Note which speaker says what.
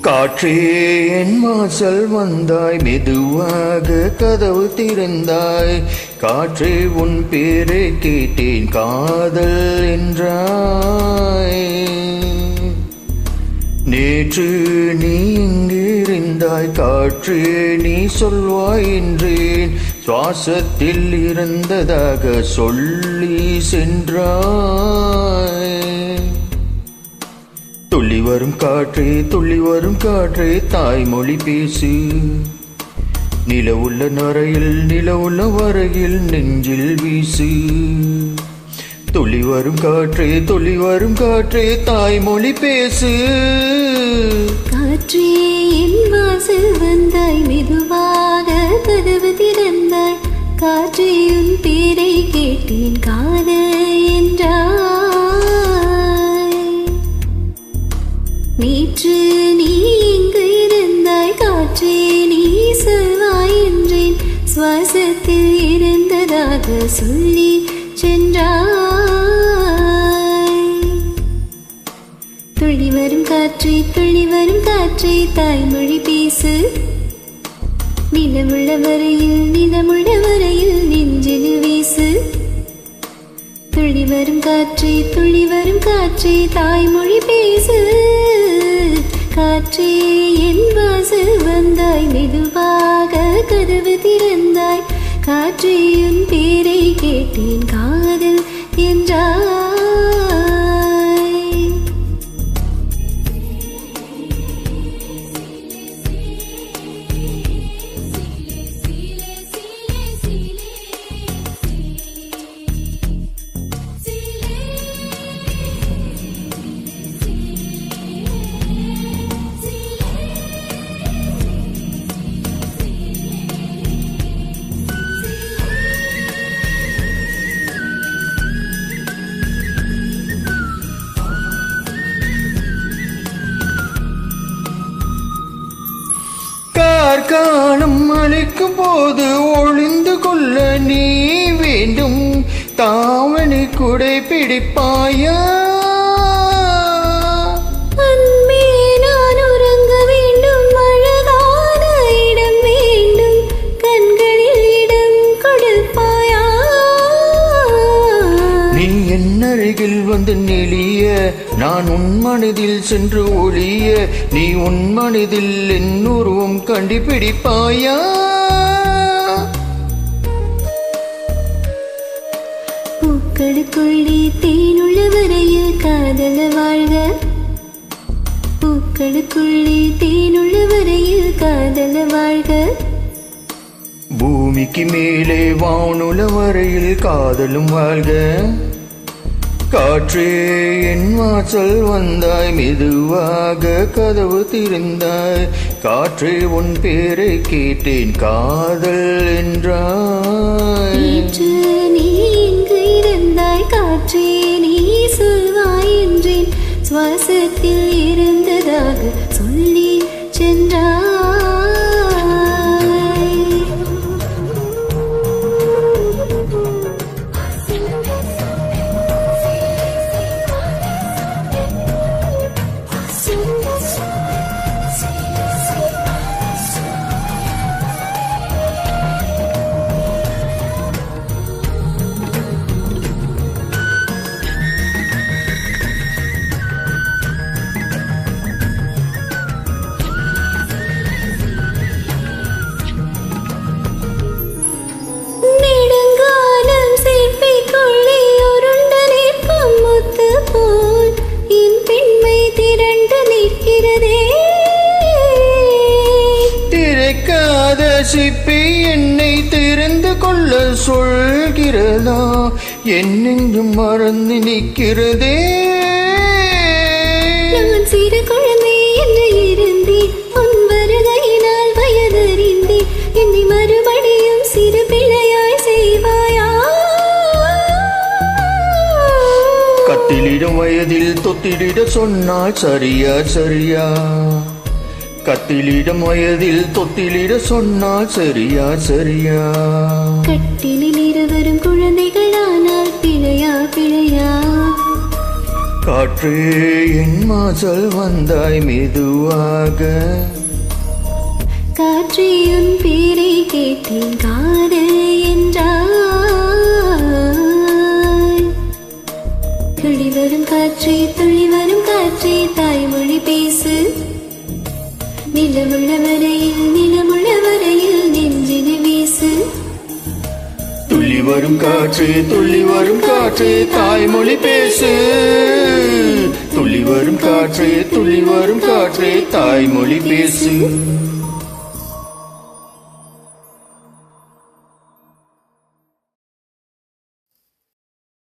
Speaker 1: காற்றே என் வாசல் வந்தாய், மெதுவாக கதவு திறந்தாய். காற்றே உன் பேரை கேட்டேன், காதல் என்றாய். நேற்று நீ இங்கிருந்தாய், காற்றே நீ சொல்வாய் என்றேன். சுவாசத்தில் இருந்ததாக சொல்லி சென்றாய். துள்ளி வரும் காற்றே, துள்ளி வரும் காற்றே, தாய்மொழி பேசு. நிலவுள்ள நரையில், நிலவுள்ள வரையில் நெஞ்சில் வீசு. துள்ளி வரும் காற்றே, துள்ளி வரும் காற்றே, தாய்மொழி பேசு.
Speaker 2: காற்றே என் வாசல் வந்தாய், மெதுவாக கதவு திறந்தாய். காற்றே உன் பேரை கேட்டேன், காதல் என்றாய். நேற்று நீ இங்கு இருந்தாய், காற்றே நீ சொல்வாய் என்றேன். சுவாசத்தில் இருந்ததாக சொல்லி சென்றாய். துள்ளி வரும் காற்றே, துள்ளி வரும் காற்றே, தாய்மொழி பேசு. நிலமுள்ள வரையில், நிலமுள்ள வரையில் நெஞ்சில் வீசு. துள்ளி வரும் காற்றே, துள்ளி வரும் காற்றே, தாய்மொழி பேசு. காற்றே என் வாசல் வந்தாய், மெதுவாக கதவு திறந்தாய். காற்றே உன் பேரை கேட்டேன், காதல் என்றாய்.
Speaker 1: காலம் அழைக்கும் போது ஒளிந்து கொள்ள நீ வேண்டும். தாவணி குடை பிடிப்பாயா?
Speaker 2: அன்பே நான் உறங்க வேண்டும், அழகான இடம் வேண்டும். கண்களில் இடம் கொடுப்பாயா?
Speaker 1: நீ என் அருகில் வந்து நெளிய, நான் உன் மனதில் சென்று ஒளிய. நீ உன் மனதில் என் உருவம் கண்டுபிடிப்பாயா?
Speaker 2: பூக்களுக்குள்ளே தேனுள்ள வரையில் காதல வாழ்க. பூக்களுக்குள்ளே தேனுள்ள வரையில் காதல வாழ்க.
Speaker 1: பூமிக்கு மேலே வானுல வரையில் காதலும் வாழ்க. காற்றே என் வாசல் வந்தாய், மெதுவாக கதவு திறந்தாய். காற்றே உன் பேரை கேட்டேன், காதல் என்றாய்.
Speaker 2: நேற்று நீ இங்கு இருந்தாய், காற்றே நீ சொல்வாய் என்றேன். சுவாசத்தில் இருந்ததாக சொல்லி சென்றாய்.
Speaker 1: திரைக்காத சிப்பி என்னை தெரிந்து கொள்ள சொல்கிறதா? என்னெங்கும் மறந்து நிற்கிறதே.
Speaker 2: நான் சிறு குழந்தை என்று இருந்தேன், உன் வருகையினால் வயதறிந்தேன். என்னை மறுபடியும் சிறு பிள்ளையாய் செய்வாயா?
Speaker 1: கத்திலிடும் வயதில் தொத்திலிட சொன்னால் சரியா சரியா? கத்திலிடம் வயதில் தொத்திலிட சொன்னால் சரியா சரியா?
Speaker 2: கட்டிலில் இருவரும் குழந்தைகளானால் பிழையா பிழையா?
Speaker 1: காற்றே என் வாசல் வந்தாய் மெதுவாக.
Speaker 2: காற்றே உன் பேரை கேட்டேன் காதல் என்றாய். துளி வரும் காற்றே துளி வரும் காற்றே தாய்மொழி பேசு. நிலமுள்ள வரையில் நெஞ்சினை வீசு.
Speaker 1: துள்ளி வரும் காற்றே துள்ளி வரும் காற்றே தாய்மொழி பேசு. துள்ளி வரும் காற்றே துள்ளி வரும் காற்றே தாய்மொழி பேசு.